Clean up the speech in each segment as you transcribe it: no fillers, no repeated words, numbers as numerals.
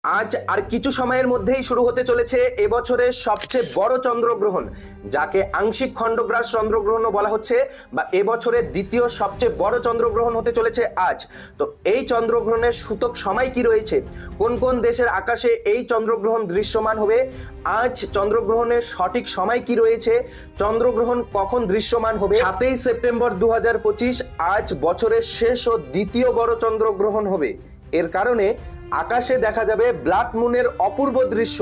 আজ আর কিছু সময়ের মধ্যেই শুরু হতে চলেছে এবছরের সবচেয়ে বড় চন্দ্রগ্রহণ, যাকে আংশিক খণ্ডগ্রাস চন্দ্রগ্রহণও বলা হচ্ছে, বা এবছরের দ্বিতীয় সবচেয়ে বড় চন্দ্রগ্রহণ হতে চলেছে আজ। তো এই চন্দ্রগ্রহণের সূতক সময় কি রয়েছে, কোন কোন দেশের আকাশে এই চন্দ্রগ্রহণ দৃশ্যমান হবে, আজ চন্দ্রগ্রহণের সঠিক সময় কি রয়েছে, চন্দ্রগ্রহণ কখন দৃশ্যমান হবে, 7ই সেপ্টেম্বর 2025 আজ বছরের শেষ ও দ্বিতীয় বড় চন্দ্রগ্রহণ হবে। এর কারণে আকাশে দেখা যাবে ব্লাড মুনের অপূর্ব দৃশ্য।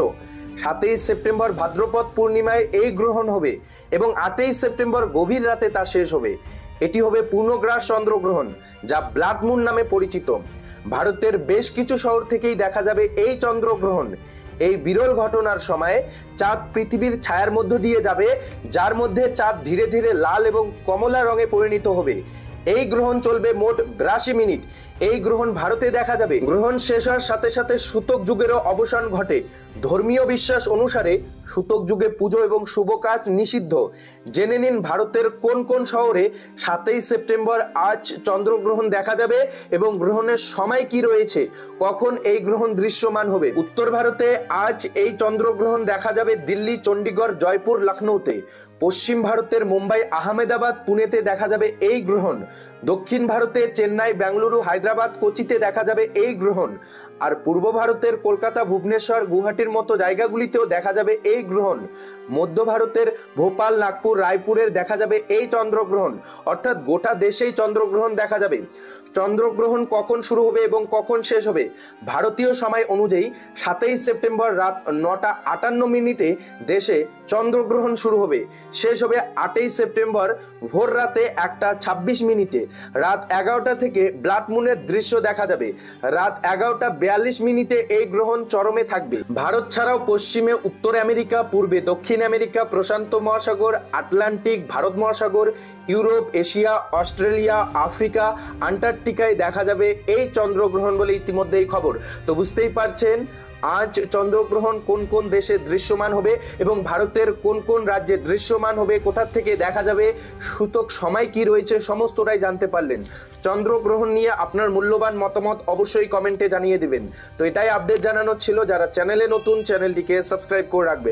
7ই সেপ্টেম্বর ভাদ্রপদ পূর্ণিমায় এই গ্রহণ হবে এবং 8ই সেপ্টেম্বর গভীর রাতে তা শেষ হবে। এটি হবে পূর্ণগ্রাস চন্দ্রগ্রহণ, যা ব্লাড মুন নামে পরিচিত। ভারতের বেশ কিছু শহর থেকেই দেখা যাবে এই চন্দ্রগ্রহণ। এই বিরল ঘটনার সময় চাঁদ পৃথিবীর ছায়ার মধ্য দিয়ে যাবে, যার মধ্যে চাঁদ ধীরে ধীরে লাল এবং কমলা রঙে পরিণত হবে। এই গ্রহণ চলবে মোট 82 মিনিট। এই গ্রহণ ভারতে দেখা যাবে। গ্রহণ শেষ হওয়ার সাথে সাথে সূতক যুগেরও অবসান ঘটে। ধর্মীয় বিশ্বাস অনুসারে সূতক যুগে পুজো এবং শুভ কাজ নিষিদ্ধ। জেনে নিন ভারতের কোন কোন শহরে 7ই সেপ্টেম্বর আজ চন্দ্রগ্রহণ দেখা যাবে এবং গ্রহণের সময় কি রয়েছে, কখন এই গ্রহণ দৃশ্যমান হবে। উত্তর ভারতে আজ এই চন্দ্রগ্রহণ দেখা যাবে দিল্লি, চণ্ডীগড়, জয়পুর, লখনৌতে। পশ্চিম ভারতের মুম্বাই, আহমেদাবাদ, পুনেতে দেখা যাবে এই গ্রহণ। দক্ষিণ ভারতে চেন্নাই, বেঙ্গালুরু, হায়দ্রাবাদ, কোচিতে দেখা যাবে এই গ্রহণ। আর পূর্ব ভারতের কলকাতা, ভুবনেশ্বর, গুয়াহাটির মতো জায়গাগুলিতেও দেখা যাবে এই গ্রহণ। মধ্য ভারতের ভোপাল, নাগপুর, রায়পুরের দেখা যাবে এই চন্দ্রগ্রহণ। অর্থাৎ গোটা দেশেই চন্দ্রগ্রহণ দেখা যাবে। চন্দ্রগ্রহণ কখন শুরু হবে এবং কখন শেষ হবে, ভারতীয় সময় অনুযায়ী 7ই সেপ্টেম্বর রাত 9টা 58 মিনিটে দেশে চন্দ্রগ্রহণ শুরু হবে, শেষ হবে 8ই সেপ্টেম্বর ভোর রাতে 1টা 26 মিনিটে। রাত 11টা থেকে ব্লাড মুনের দৃশ্য দেখা যাবে। রাত 11টা 42 মিনিটে এই গ্রহণ চরমে থাকবে। ভারত ছাড়াও পশ্চিমে উত্তর আমেরিকা, পূর্বে দক্ষিণ আমেরিকা, প্রশান্ত মহাসাগর, আটলান্টিক, ভারত মহাসাগর, ইউরোপ, এশিয়া, অস্ট্রেলিয়া, আফ্রিকা, আন্টার্কটিকায় দেখা যাবে এই চন্দ্রগ্রহণ বলে ইতিমধ্যেই খবর। তো বুঝতেই পারছেন আজ চন্দ্রগ্রহণ কোন কোন দেশে দৃশ্যমান হবে এবং ভারতের কোন কোন রাজ্যে দৃশ্যমান হবে, কোথা থেকে দেখা যাবে, সূতক সময় কি রয়েছে, সমস্তটাই জানতে পারলেন। চন্দ্রগ্রহণ নিয়ে আপনার মূল্যবান মতামত অবশ্যই কমেন্টে জানিয়ে দিবেন। তো এটাই আপডেট জানানোর ছিল। যারা চ্যানেলে নতুন, চ্যানেলটিকে সাবস্ক্রাইব করে রাখবেন।